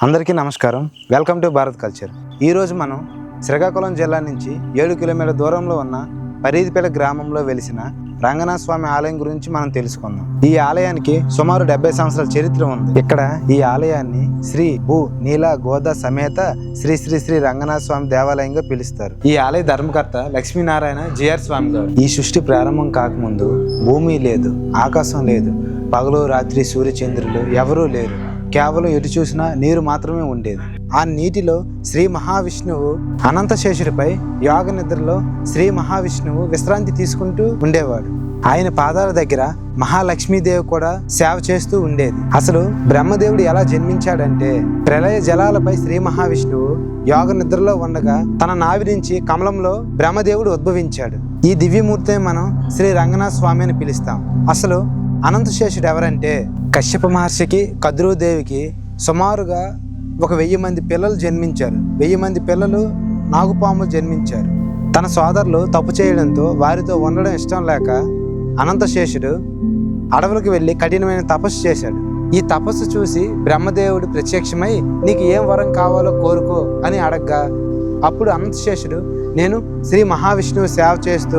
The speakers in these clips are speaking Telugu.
అందరికీ నమస్కారం. Welcome to Bharat culture. ఈరోజు మనం శ్రీకాకుళం జిల్లా నుంచి 7 కిలోమీటర్ల దూరంలో ఉన్న పరీదిపేట గ్రామంలో వెలిసిన రంగనాథ స్వామి ఆలయం గురించి మనం తెలుసుకుందాం. ఈ ఆలయానికి సుమారు 70 సంవత్సరాల చరిత్ర ఉంది. ఇక్కడ ఈ ఆలయాన్ని శ్రీ భూ నీల గోదా సమేత శ్రీ శ్రీ శ్రీ రంగనాథ స్వామి దేవాలయంగా పిలుస్తారు. ఈ ఆలయ ధర్మకర్త లక్ష్మీనారాయణ జిఆర్ స్వామి గారు. ఈ సృష్టి ప్రారంభం కాకముందు భూమి లేదు, ఆకాశం లేదు, పగలు రాత్రి సూర్యచంద్రులు ఎవరూ లేరు. కేవలం ఎటు చూసినా నీరు మాత్రమే ఉండేది. ఆ నీటిలో శ్రీ మహావిష్ణువు అనంతశేషుడిపై యోగ నిద్రలో శ్రీ మహావిష్ణువు విశ్రాంతి తీసుకుంటూ ఉండేవాడు. ఆయన పాదాల దగ్గర మహాలక్ష్మీదేవి కూడా సేవ చేస్తూ ఉండేది. అసలు బ్రహ్మదేవుడు ఎలా జన్మించాడంటే, ప్రళయ జలాలపై శ్రీ మహావిష్ణువు యోగ నిద్రలో ఉండగా తన నావి నుంచి కమలంలో బ్రహ్మదేవుడు ఉద్భవించాడు. ఈ దివ్యమూర్తిని మనం శ్రీ రంగనాథ స్వామి అని పిలుస్తాం. అసలు అనంతశేషుడు ఎవరంటే, కశ్యప మహర్షికి కద్రుదేవికి సుమారుగా 1000 మంది పిల్లలు జన్మించారు. 1000 మంది పిల్లలు నాగుపాములు జన్మించారు. తన సోదరులు తప్పు చేయడంతో వారితో ఉండడం ఇష్టం లేక అనంతశేషుడు అడవులకు వెళ్ళి కఠినమైన తపస్సు చేశాడు. ఈ తపస్సు చూసి బ్రహ్మదేవుడు ప్రత్యక్షమై నీకు ఏం వరం కావాలో కోరుకో అని అడగ్గా, అప్పుడు అనంతశేషుడు నేను శ్రీ మహావిష్ణువు సేవ చేస్తూ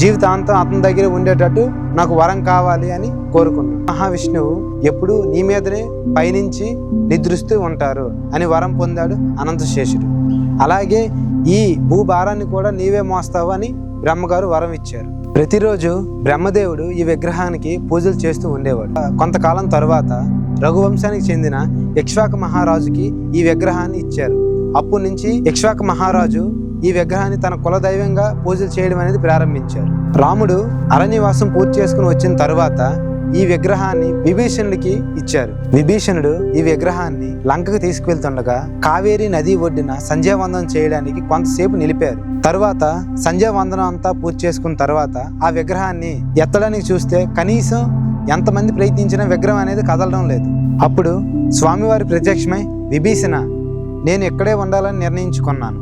జీవితాంతం అతని దగ్గర ఉండేటట్టు నాకు వరం కావాలి అని కోరుకున్నాడు. మహావిష్ణువు ఎప్పుడు నీ మీదనే పైనుంచి నిద్రిస్తూ ఉంటారు అని వరం పొందాడు అనంతశేషుడు. అలాగే ఈ భూభారాన్ని కూడా నీవే మోస్తావు అని బ్రహ్మగారు వరం ఇచ్చారు. ప్రతిరోజు బ్రహ్మదేవుడు ఈ విగ్రహానికి పూజలు చేస్తూ ఉండేవాడు. కొంతకాలం తరువాత రఘువంశానికి చెందిన ఇక్ష్వాకు మహారాజుకి ఈ విగ్రహాన్ని ఇచ్చారు. అప్పటి నుంచి ఇక్ష్వాకు మహారాజు ఈ విగ్రహాన్ని తన కులదైవంగా పూజలు చేయడం అనేది ప్రారంభించారు. రాముడు అరణ్యవాసం పూర్తి చేసుకుని వచ్చిన తరువాత ఈ విగ్రహాన్ని విభీషణుడికి ఇచ్చారు. విభీషణుడు ఈ విగ్రహాన్ని లంకకు తీసుకువెళ్తుండగా కావేరీ నది ఒడ్డున సంధ్యావందనం చేయడానికి కొంతసేపు నిలిపారు. తరువాత సంధ్యావందనం అంతా పూర్తి చేసుకున్న తర్వాత ఆ విగ్రహాన్ని ఎత్తడానికి చూస్తే కనీసం ఎంతమంది ప్రయత్నించినా విగ్రహం అనేది కదలడం లేదు. అప్పుడు స్వామివారి ప్రత్యక్షమై, విభీషణ, నేను ఇక్కడే ఉండాలని నిర్ణయించుకున్నాను.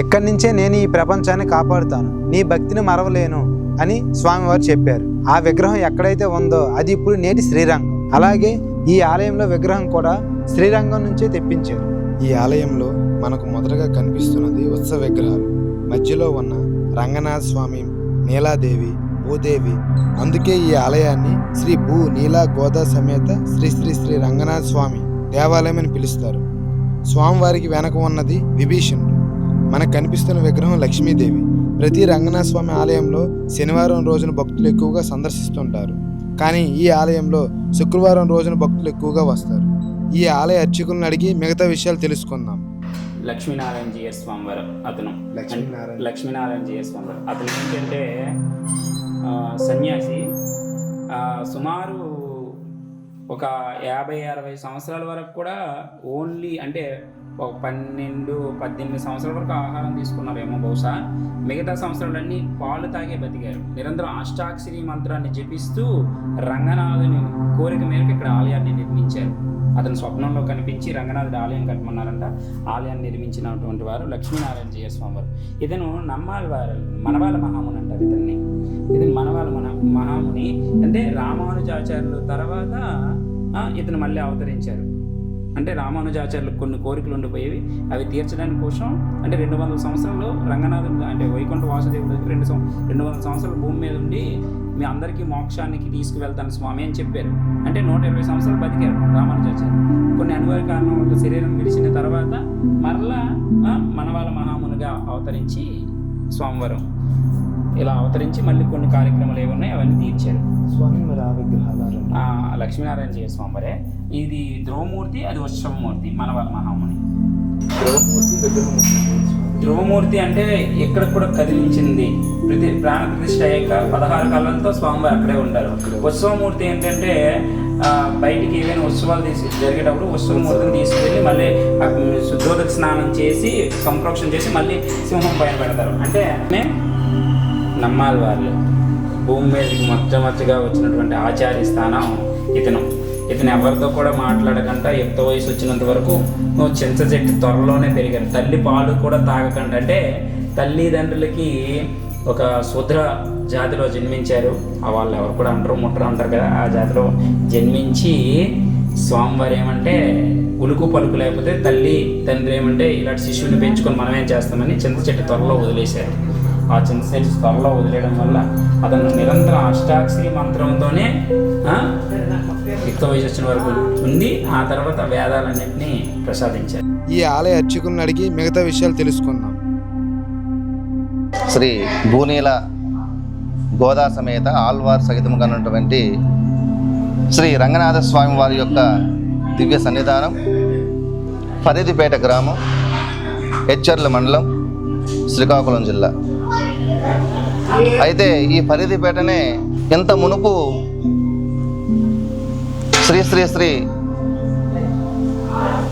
ఇక్కడి నుంచే నేను ఈ ప్రపంచాన్ని కాపాడుతాను. నీ భక్తిని మరవలేను అని స్వామివారు చెప్పారు. ఆ విగ్రహం ఎక్కడైతే ఉందో అది ఇప్పుడు నేటి శ్రీరంగం. అలాగే ఈ ఆలయంలో విగ్రహం కూడా శ్రీరంగం నుంచే తెప్పించారు. ఈ ఆలయంలో మనకు మొదటగా కనిపిస్తున్నది ఉత్సవ విగ్రహాలు. మధ్యలో ఉన్న రంగనాథ స్వామి, నీలాదేవి, భూదేవి. అందుకే ఈ ఆలయాన్ని శ్రీ భూ నీల గోదా సమేత శ్రీ శ్రీ శ్రీ రంగనాథ స్వామి దేవాలయం అని పిలుస్తారు. స్వామివారికి వెనక ఉన్నది విభీషణుడు. మనకు కనిపిస్తున్న విగ్రహం లక్ష్మీదేవి. ప్రతి రంగనాథ స్వామి ఆలయంలో శనివారం రోజున భక్తులు ఎక్కువగా సందర్శిస్తుంటారు. కానీ ఈ ఆలయంలో శుక్రవారం రోజున భక్తులు ఎక్కువగా వస్తారు. ఈ ఆలయ అర్చకులను అడిగి మిగతా విషయాలు తెలుసుకుందాం. లక్ష్మీనారాయణ జిఎస్ స్వామి వారు అతను. లక్ష్మీనారాయణ జిఎస్ స్వామి వారు అతను ఏంటంటే సన్యాసి. సుమారు ఒక 50-60 సంవత్సరాల వరకు కూడా ఓన్లీ అంటే ఒక 12-18 సంవత్సరాల వరకు ఆహారం తీసుకున్నారేమో బహుశా. మిగతా సంవత్సరాలన్నీ పాలు తాగే బతికారు. నిరంతరం అష్టాక్షరి మంత్రాన్ని జపిస్తూ రంగనాథుని కోరిక మేరకు ఇక్కడ ఆలయాన్ని నిర్మించారు. అతని స్వప్నంలో కనిపించి రంగనాథుడి ఆలయం కట్టమన్నారంట. ఆలయాన్ని నిర్మించినటువంటి వారు లక్ష్మీనారాయణ జిఎస్ స్వామి వారు. ఇతను మనవాళ్ళ మహాముని అంటారు ఇతన్ని. ఇతను మనవాళ్ళ మహాముని అంటే రామానుజాచార్యుల తర్వాత ఇతను మళ్ళీ అవతరించారు. అంటే రామానుజాచార్యులకు కొన్ని కోరికలు ఉండిపోయేవి, అవి తీర్చడానికి కోసం అంటే 200 సంవత్సరాలు రంగనాథుడు అంటే వైకుంఠ వాసుదేవుడు 200 సంవత్సరాలు భూమి మీద ఉండి మీ అందరికీ మోక్షానికి తీసుకువెళ్తాను స్వామి అని చెప్పారు. అంటే 120 సంవత్సరాలు బతికారు రామానుజాచార్యులు. కొన్ని అనివార్య కారణం వల్ల శరీరం విడిచిన తర్వాత మరలా మనవాళ్ళ మహామునిగా అవతరించి స్వామివారం ఇలా అవతరించి మళ్ళీ కొన్ని కార్యక్రమాలు ఏమి ఉన్నాయి అవన్నీ తీర్చారు. స్వామివారి ఆ విగ్రహాలు లక్ష్మీనారాయణ జిఎస్ స్వామివారే. ఇది ధ్రువమూర్తి, అది ఉత్సవమూర్తి. మనవాళ్ళ మహాముని ధ్రువమూర్తి అంటే ఎక్కడ కూడా కదిలించింది. ప్రాణ ప్రతిష్ఠ అయ్యాక 16 కళ్ళంతో స్వామివారు అక్కడే ఉంటారు. ఉత్సవమూర్తి ఏంటంటే బయటికి ఏవైనా ఉత్సవాలు జరిగేటప్పుడు ఉత్సవమూర్తిని తీసుకువెళ్ళి మళ్ళీ శుద్ధోదక స్నానం చేసి సంప్రోక్షణ చేసి మళ్ళీ సింహం పైన పెడతారు. అంటే నమ్మాలి వాళ్ళు భూమి మీదకి మొట్టమొదటిగా వచ్చినటువంటి ఆచార్య స్థానం ఇతను ఎవరితో కూడా మాట్లాడకుండా యుక్త వయసు వచ్చినంత వరకు చింత చెట్టు త్వరలోనే పెరిగారు. తల్లి పాలు కూడా తాగకుండా, అంటే తల్లిదండ్రులకి ఒక శూద్ర జాతిలో జన్మించారు. వాళ్ళు ఎవరు కూడా అంటారు ముట్టరు అంటారు కదా, ఆ జాతిలో జన్మించి స్వామివారు ఏమంటే ఉలుకు పలుకు లేకపోతే తల్లి తండ్రి ఏమంటే ఇలాంటి శిష్యుని పెంచుకొని మనం ఏం చేస్తామని చింత చెట్టు త్వరలో వదిలేశారు. ఆ చింత చెట్టు త్వరలో వదిలేయడం వల్ల అతను నిరంతరం అష్టాక్షరి మంత్రంతోనే యుక్త వయసు వచ్చిన వరకు ఉంది. ఆ తర్వాత వేదాలన్నింటినీ ప్రసాదించారు. ఈ ఆలయ అర్చకులను అడిగి మిగతా విషయాలు తెలుసుకుందాం. శ్రీ భూనీల గోదా సమేత ఆల్వార్ సహితముగా ఉన్నటువంటి శ్రీ రంగనాథ స్వామి వారి యొక్క దివ్య సన్నిధానం ఫరీదిపేట గ్రామం, హెచ్చర్ల మండలం, శ్రీకాకుళం జిల్లా. అయితే ఈ ఫరీదిపేటనే ఇంత మునుపు శ్రీ శ్రీ శ్రీ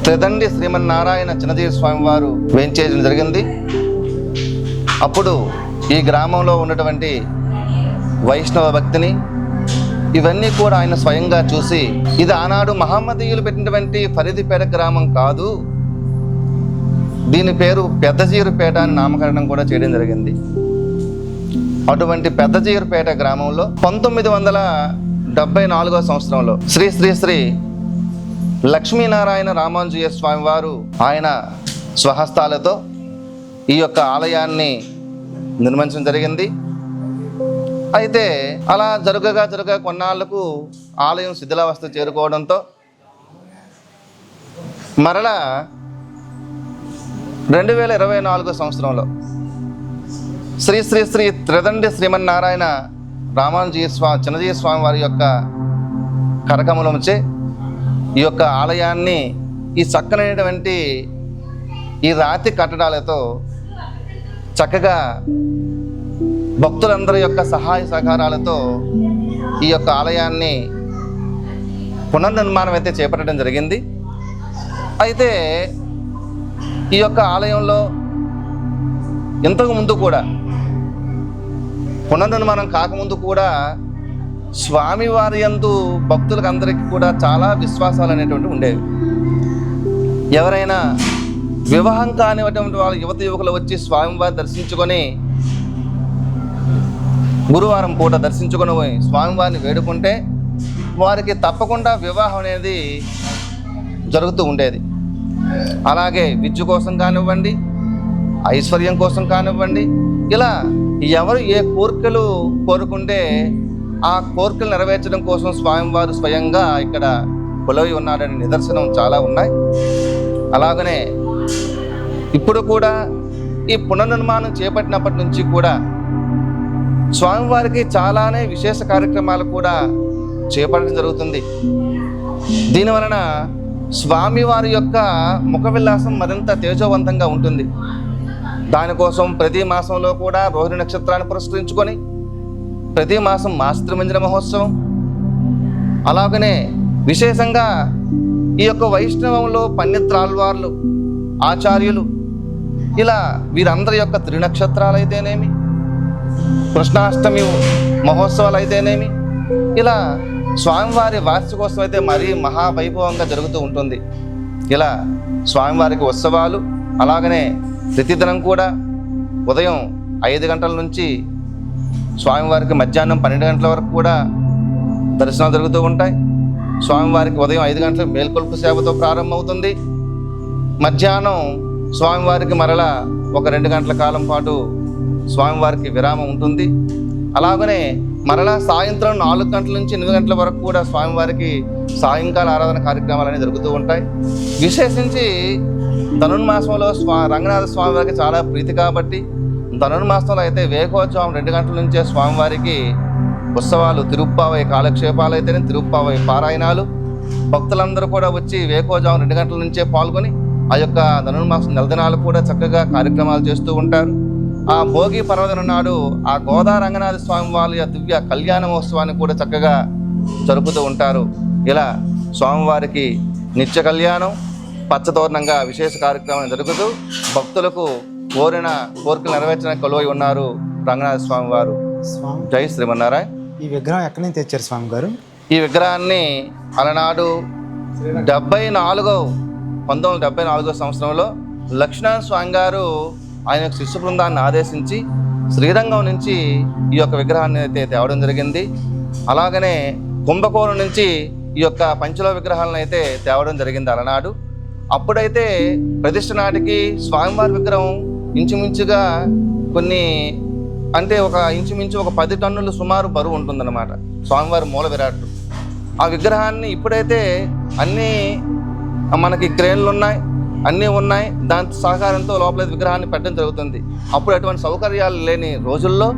త్రిదండి శ్రీమన్నారాయణ చిన్నజీవి స్వామి వారు వేంచేయడం జరిగింది. అప్పుడు ఈ గ్రామంలో ఉన్నటువంటి వైష్ణవ భక్తిని ఇవన్నీ కూడా ఆయన స్వయంగా చూసి ఇది ఆనాడు మహమ్మదీయులు పెట్టినటువంటి ఫరీదిపేట గ్రామం కాదు, దీని పేరు పెద్దజీరుపేట అని నామకరణం కూడా చేయడం జరిగింది. అటువంటి పెద్దజీరుపేట గ్రామంలో 1974వ సంవత్సరంలో శ్రీ శ్రీ శ్రీ లక్ష్మీనారాయణ రామానుజీయ స్వామి వారు ఆయన స్వహస్తాలతో ఈ యొక్క ఆలయాన్ని నిర్మించడం జరిగింది. అయితే అలా జరగగా కొన్నాళ్లకు ఆలయం శిథిలావస్థ చేరుకోవడంతో మరలా 2024 సంవత్సరంలో శ్రీ శ్రీ శ్రీ త్రిదండి శ్రీమన్నారాయణ రామానుజీయ చిన్నజీయ స్వామి వారి యొక్క కరకమలంచే ఈ యొక్క ఆలయాన్ని ఈ చక్కనైనటువంటి ఈ రాతి కట్టడాలతో చక్కగా భక్తులందరి యొక్క సహాయ సహకారాలతో ఈ యొక్క ఆలయాన్ని పునర్నిర్మాణం అయితే చేపట్టడం జరిగింది. అయితే ఈ యొక్క ఆలయంలో ఇంతకు ముందు కూడా పునర్నిర్మాణం కాకముందు కూడా స్వామివారి యందు భక్తులకు అందరికీ కూడా చాలా విశ్వాసాలు అనేటువంటి ఉండేవి. ఎవరైనా వివాహం కానిటువంటి వాళ్ళ యువకులు వచ్చి స్వామివారిని దర్శించుకొని గురువారం పూట దర్శించుకొని స్వామివారిని వేడుకుంటే వారికి తప్పకుండా వివాహం అనేది జరుగుతూ ఉండేది. అలాగే విద్య కోసం కానివ్వండి, ఐశ్వర్యం కోసం కానివ్వండి, ఇలా ఎవరు ఏ కోరికలు కోరుకుంటే ఆ కోరికలు నెరవేర్చడం కోసం స్వామివారు స్వయంగా ఇక్కడ కొలువై ఉన్నాడని నిదర్శనం చాలా ఉన్నాయి. అలాగనే ఇప్పుడు కూడా ఈ పునర్నిర్మాణం చేపట్టినప్పటి నుంచి కూడా స్వామివారికి చాలానే విశేష కార్యక్రమాలు కూడా చేపట్టడం జరుగుతుంది. దీనివలన స్వామివారి యొక్క ముఖ విలాసం మరింత తేజవంతంగా ఉంటుంది. దానికోసం ప్రతి మాసంలో కూడా రోహిణి నక్షత్రాన్ని పురస్కరించుకొని ప్రతి మాసం మాసత్రిమంజన మహోత్సవం, అలాగనే విశేషంగా ఈ యొక్క వైష్ణవంలో పండిత్రాల్వార్లు, ఆచార్యులు, ఇలా వీరందరి యొక్క త్రినక్షత్రాలు అయితేనేమి, కృష్ణాష్టమి మహోత్సవాలు అయితేనేమి, ఇలా స్వామివారి వార్షికోత్సవం అయితే మరీ మహావైభవంగా జరుగుతూ ఉంటుంది. ఇలా స్వామివారికి ఉత్సవాలు, అలాగనే ప్రతిదినం కూడా ఉదయం 5 గంటల నుంచి స్వామివారికి మధ్యాహ్నం 12 గంటల వరకు కూడా దర్శనాలు జరుగుతూ ఉంటాయి. స్వామివారికి ఉదయం 5 గంటలకు మేల్కొల్పు సేవతో ప్రారంభమవుతుంది. మధ్యాహ్నం స్వామివారికి మరలా ఒక 2 గంటల కాలం పాటు స్వామివారికి విరామం ఉంటుంది. అలాగనే మరలా సాయంత్రం 4 గంటల నుంచి 8 గంటల వరకు కూడా స్వామివారికి సాయంకాల ఆరాధన కార్యక్రమాలు అనేవి జరుగుతూ ఉంటాయి. విశేషించి ధనుర్మాసంలో రంగనాథ స్వామివారికి చాలా ప్రీతి కాబట్టి ధనుర్మాసంలో అయితే వేకోత్సవం 2 గంటల నుంచే స్వామివారికి ఉత్సవాలు, తిరుప్పావై కాలక్షేపాలు అయితేనే తిరుప్పావై పారాయణాలు, భక్తులందరూ కూడా వచ్చి వేకోజావం 2 గంటల నుంచే పాల్గొని ఆ యొక్క ధనుర్మాసం నెలదినాలు కూడా చక్కగా కార్యక్రమాలు చేస్తూ ఉంటారు. ఆ భోగి పర్వదినం నాడు ఆ గోదా రంగనాథ స్వామి వారి దివ్య కళ్యాణ మహోత్సవాన్ని కూడా చక్కగా జరుపుతూ ఉంటారు. ఇలా స్వామివారికి నిత్య కళ్యాణం, పచ్చతోరణంగా విశేష కార్యక్రమాలు జరుగుతూ భక్తులకు కోరిన కోరికలు నెరవేర్చడానికి కొలువై ఉన్నారు రంగనాథ స్వామి వారు. జై శ్రీమన్నారాయణ. ఈ విగ్రహం ఎక్కడి నుంచి తెచ్చారు స్వామి గారు? ఈ విగ్రహాన్ని అలనాడు 1974 సంవత్సరంలో లక్ష్మీనారాయణ స్వామి గారు ఆయన శిష్య బృందాన్ని ఆదేశించి శ్రీరంగం నుంచి ఈ యొక్క విగ్రహాన్ని అయితే తేవడం జరిగింది. అలాగనే కుంభకోణం నుంచి ఈ యొక్క పంచలో విగ్రహాలను అయితే తేవడం జరిగింది అలనాడు. అప్పుడైతే ప్రతిష్ఠ నాటికి స్వామివారి విగ్రహం ఇంచుమించుగా ఇంచుమించు ఒక 10 టన్నులు సుమారు బరువు ఉంటుందన్నమాట స్వామివారి మూల విరాట్. ఆ విగ్రహాన్ని ఇప్పుడైతే అన్నీ మనకి క్రేన్లు ఉన్నాయి, అన్నీ ఉన్నాయి, దాని సహకారంతో లోపల విగ్రహాన్ని పెట్టడం జరుగుతుంది. అప్పుడు అటువంటి సౌకర్యాలు లేని రోజుల్లో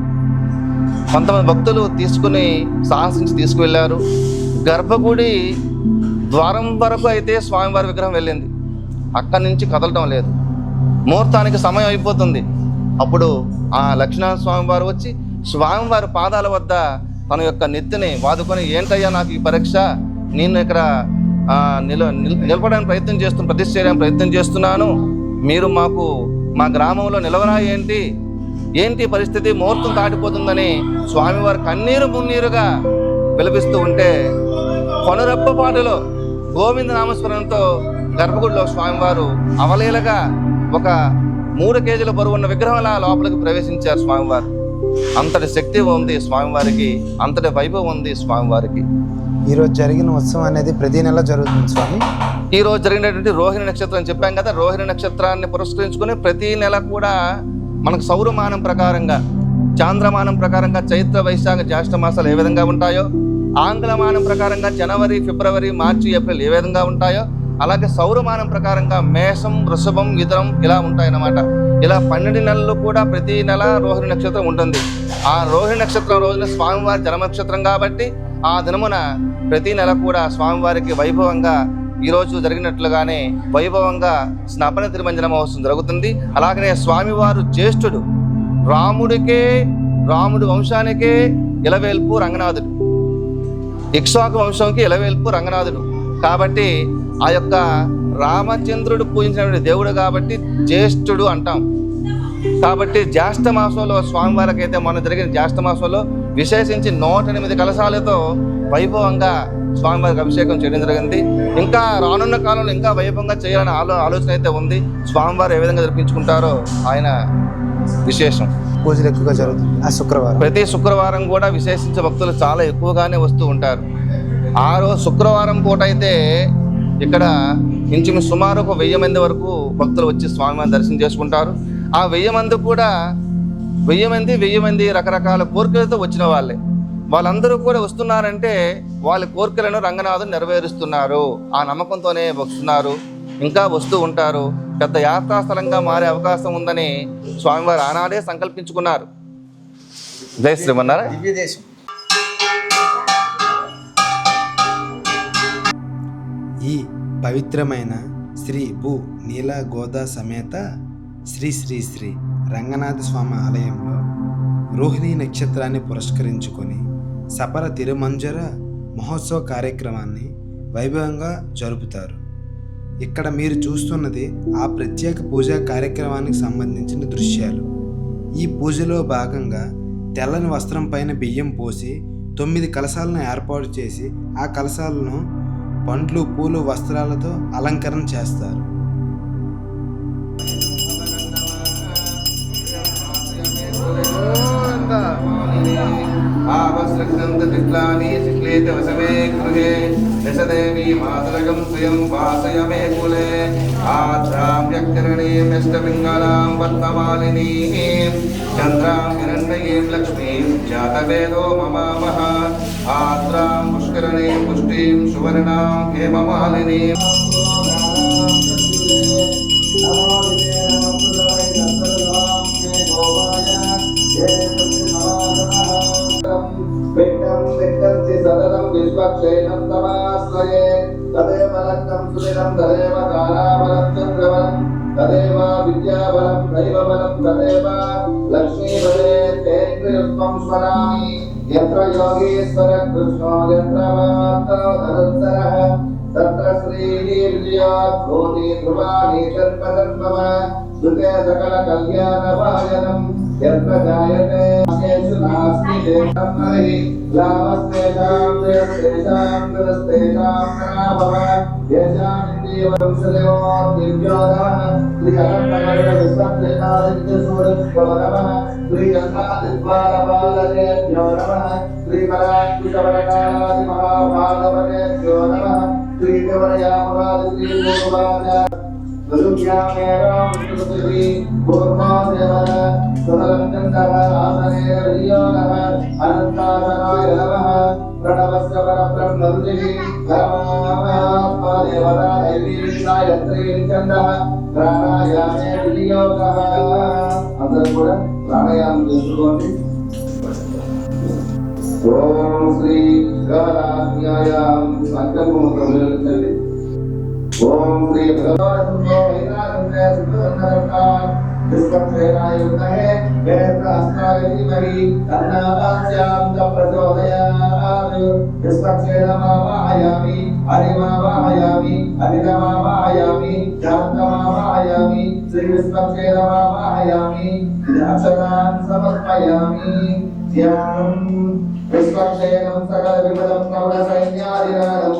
కొంతమంది భక్తులు తీసుకుని సాహసించి తీసుకువెళ్ళారు. గర్భగుడి ద్వారం వరకు అయితే స్వామివారి విగ్రహం వెళ్ళింది, అక్కడి నుంచి కదలటం లేదు. ముహూర్తానికి సమయం అయిపోతుంది. అప్పుడు ఆ లక్ష్మీనారాయణ స్వామివారు వచ్చి స్వామివారి పాదాల వద్ద తన యొక్క నెత్తిని వాదుకొని, ఏంటయ్యా నాకు ఈ పరీక్ష, నేను ఇక్కడ నిలపడానికి ప్రతిష్ఠ చేయడానికి ప్రయత్నం చేస్తున్నాను, మీరు మా గ్రామంలో నిలవరా ఏంటి పరిస్థితి, ముహూర్తం దాటిపోతుందని స్వామివారు కన్నీరు మున్నీరుగా విలపిస్తూ ఉంటే కొనరెప్పపాటులో గోవింద నామస్మరణతో గర్భగుడిలో స్వామివారు అవలీలగా ఒక 3 కేజీల బరువు ఉన్న విగ్రహంలా లోపలికి ప్రవేశించారు స్వామివారు. అంతటి శక్తి ఉంది స్వామివారికి, అంతటి వైభవం ఉంది స్వామివారికి. ఈరోజు జరిగిన ఉత్సవం అనేది ప్రతి నెల జరుగుతుంది స్వామి. ఈరోజు జరిగినటువంటి రోహిణి నక్షత్రం చెప్పాం కదా, రోహిణి నక్షత్రాన్ని పురస్కరించుకొని ప్రతి నెల కూడా మనకు సౌరమానం ప్రకారంగా, చాంద్రమానం ప్రకారంగా చైత్ర వైశాఖ జ్యేష్ఠ మాసాలు ఏ విధంగా ఉంటాయో, ఆంగ్లమానం ప్రకారంగా జనవరి ఫిబ్రవరి మార్చి ఏప్రిల్ ఏ విధంగా ఉంటాయో, అలాగే సౌరమానం ప్రకారంగా మేషం వృషభం మిథునం ఇలా ఉంటాయన్నమాట. ఇలా 12 నెలలు కూడా ప్రతి నెల రోహిణి నక్షత్రం ఉంటుంది. ఆ రోహిణి నక్షత్రం రోజున స్వామివారి జన్మ నక్షత్రం కాబట్టి ఆ దినమున ప్రతి నెల కూడా స్వామివారికి వైభవంగా ఈరోజు జరిగినట్లుగానే వైభవంగా స్నపన తిరుమంజన మహోత్సవం జరుగుతుంది. అలాగనే స్వామివారు జ్యేష్ఠుడు, రాముడి వంశానికే ఇలవేల్పు రంగనాథుడు, ఇక్ష్వాకు వంశంకి ఇలవేల్పు రంగనాథుడు కాబట్టి ఆ యొక్క రామచంద్రుడు పూజించినటువంటి దేవుడు కాబట్టి జ్యేష్ఠుడు అంటాం. కాబట్టి జ్యేష్ఠ మాసంలో స్వామివారికి అయితే మొన్న జరిగిన జ్యేష్ఠ మాసంలో విశేషించి 108 కలశాలతో వైభవంగా స్వామివారికి అభిషేకం చేయడం జరిగింది. ఇంకా రానున్న కాలంలో ఇంకా వైభవంగా చేయాలని ఆలోచన అయితే ఉంది. స్వామివారు ఏ విధంగా జరిపించుకుంటారో ఆయన విశేషం. పూజలు ఎక్కువగా జరుగుతుంది ఆ శుక్రవారం. ప్రతి శుక్రవారం కూడా విశేషించే భక్తులు చాలా ఎక్కువగానే వస్తూ ఉంటారు. ఆ రోజు శుక్రవారం పూట అయితే ఇక్కడ ఇంచుమించు సుమారు ఒక 1000 మంది వరకు భక్తులు వచ్చి స్వామివారిని దర్శనం చేసుకుంటారు. ఆ 1000 మంది కూడా 1000 మంది రకరకాల కోరికలతో వచ్చిన వాళ్ళే. వాళ్ళందరూ కూడా వస్తున్నారంటే వాళ్ళ కోరికలను రంగనాథుడు నెరవేరుస్తున్నారు, ఆ నమ్మకంతోనే వస్తున్నారు, ఇంకా వస్తూ ఉంటారు. పెద్ద యాత్రాస్థలంగా మారే అవకాశం ఉందని స్వామివారు ఆనాడే సంకల్పించుకున్నారు. జై శ్రీమన్నారా. ఈ పవిత్రమైన శ్రీ భూ నీల గోదా సమేత శ్రీ శ్రీ శ్రీ రంగనాథ స్వామి ఆలయంలో రోహిణి నక్షత్రాన్ని పురస్కరించుకొని సపర తిరుమంజర మహోత్సవ కార్యక్రమాన్ని వైభవంగా జరుపుతారు. ఇక్కడ మీరు చూస్తున్నది ఆ ప్రత్యేక పూజా కార్యక్రమానికి సంబంధించిన దృశ్యాలు. ఈ పూజలో భాగంగా తెల్లని వస్త్రం పైన బియ్యం పోసి 9 కలశాలను ఏర్పాటు చేసి ఆ కలశాలను పండ్లు పూలు వస్త్రాలతో అలంకరణ చేస్తారు. చంద్రాం హిరణ్మయీం లక్ష్మీం జాతవేదో మమామహ ఆద్రాం పుష్కరణీం పుష్టిం సువర్ణాం హేమమాలినీం. విశ్వక్షేణం తమాశ్రయే తదేవ లగ్నం సుదినం తదేవ తారాబలం చంద్రబలం తదేవ విద్యాబలం దైవబలం తదేవ లక్ష్మీపదే తేంద్రియస్వం స్మరామి. యత్ర యోగీశ్వర కృష్ణో యత్ర ధనుర్ధరః తత్ర శ్రీః విజయాత్ భూతి ధ్రువాణి శర్పదర్మమ సుతే సకల కళ్యాణభాజనం. యత్ర జాయతే ఆశేషు నాస్తి దేశం హరి లాభస్తేషాం దేశేషాం దురస్తేషాం నరాభవ యశాం ఇంద్రియవంశదేవో దివ్యోధః శ్రీ అనంతగరుడ విశ్వప్రేతాదిత్య సూర్యస్వరమః శ్రీ గంగాదిద్వారపాలకేభ్యో నమః శ్రీ పరాంకుశవరకాలాది మహాభాగవతేభ్యో నమః శ్రీ దేవరయామురాది శ్రీ భూపాద అందరూ కూడా ప్రాణాయామం చేసుకోండి. ఓం శ్రీ గణాధ్యాయ సంకల్పముతో నిలబడండి. ఓం శ్రీ భగవానుతో వైరాగ్య సుందరకాం విశ్వక్షేణాయుక్తహే వేదాస్త్రాయతిమహి తన్నాస్యాం ప్రచోదయాత్. విశ్వక్షేణమావాహయామి హరిమావాహయామి హరితమావాహయామి శాంతమావాహయామి శ్రీ విశ్వక్షేణమావాహయామి అక్షరాన్ సమర్పయామి. ధ్యానం విశ్వక్షేణం సకల విమలం కవల సైన్యాదినాదం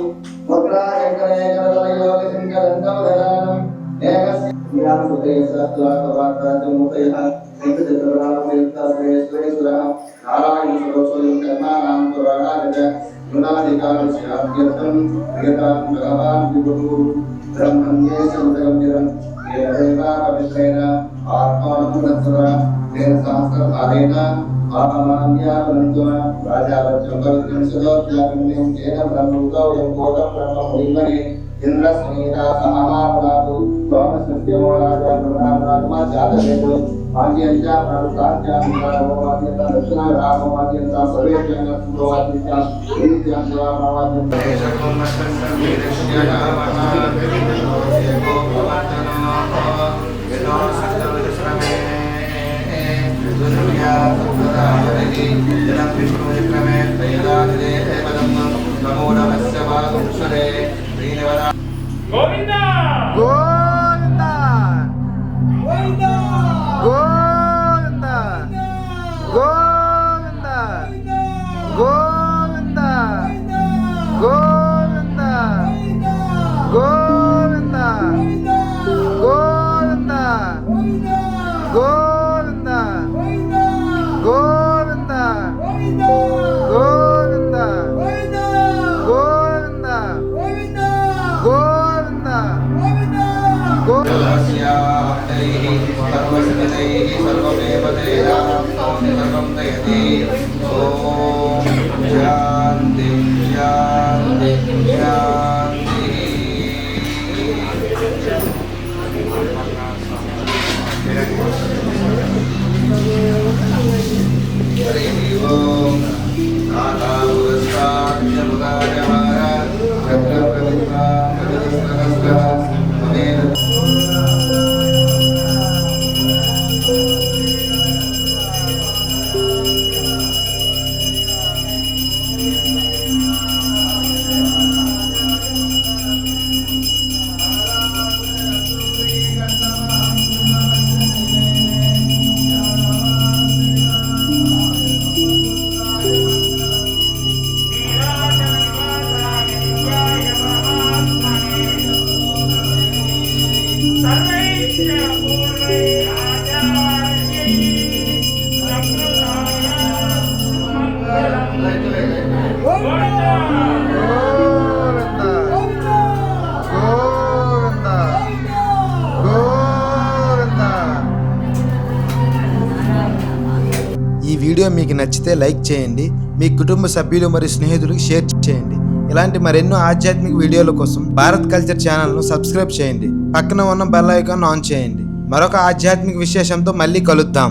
వక్రాచక్రయోగసింకదంతం ఏకస్య జ్ఞాన హృదయ సహస్రాకవార్తాచమూతయః వెంకటేశ్వర నారాయణ సరోస్వయం కర్మాణాం పురాణాగత గుణాధికారస్యాభ్యర్థం ప్రియతాం భగవాన్ విభుః బ్రహ్మణ్యే సంతగమ్యరం ఏదేవా పవిత్రేణ ఆత్మానుసర తేన సహస్రధారేణ ఆహమాన్యాపనంతున రాజావచ్చం పవిత్రం సులోక్యాపిణ్యం తేన బ్రహ్మతో యం కోటం బ్రహ్మమునిమనే ఇంద్రస్మీతా సహమాపదాతు సోమసృత్యమో రాజా బ్రహ్మాత్మా జాతవేదు ఆద్యంచ ప్రాణుతాంచామిరామో ఆద్యంత దక్షిణారామో ఆద్యంత సర్వేజ్ఞానో ఆద్యంత ఈద్యంత్వామాద్యం దేశకం మస్తం విరక్ష్యయామనాదేవో భవతనో యదో సత్తవశ్రమే దుర్వ్యా సత్తదావరి జనం విష్ణువిక్రమే త్రైలాదిదే పదం నమో నమస్య వాగుంసరే శ్రీనివన గోవింద గోవింద గోవింద గోవింద గోవింద గోవింద గోవింద గోవింద గోవింద గోవింద గోవింద గోవింద గోవింద జలస్యాదైః సర్వసిద్ధైః సర్వమేవ దేహానాం సర్వం దయతి. ఓం శాంతి శాంతి శాంతి. హరి ఓం నాథాపురస్కార్యముదాయమాన ఈ వీడియో మీకు నచ్చితే లైక్ చేయండి, మీ కుటుంబ సభ్యులు మరియు స్నేహితులకు షేర్ చేయండి. ఇలాంటి మరెన్నో ఆధ్యాత్మిక వీడియోల కోసం భారత్ కల్చర్ ఛానల్ను సబ్స్క్రైబ్ చేయండి. పక్కన ఉన్న బెల్ ఐకాన్ ఆన్ చేయండి. మరొక ఆధ్యాత్మిక విశేషంతో మళ్ళీ కలుద్దాం.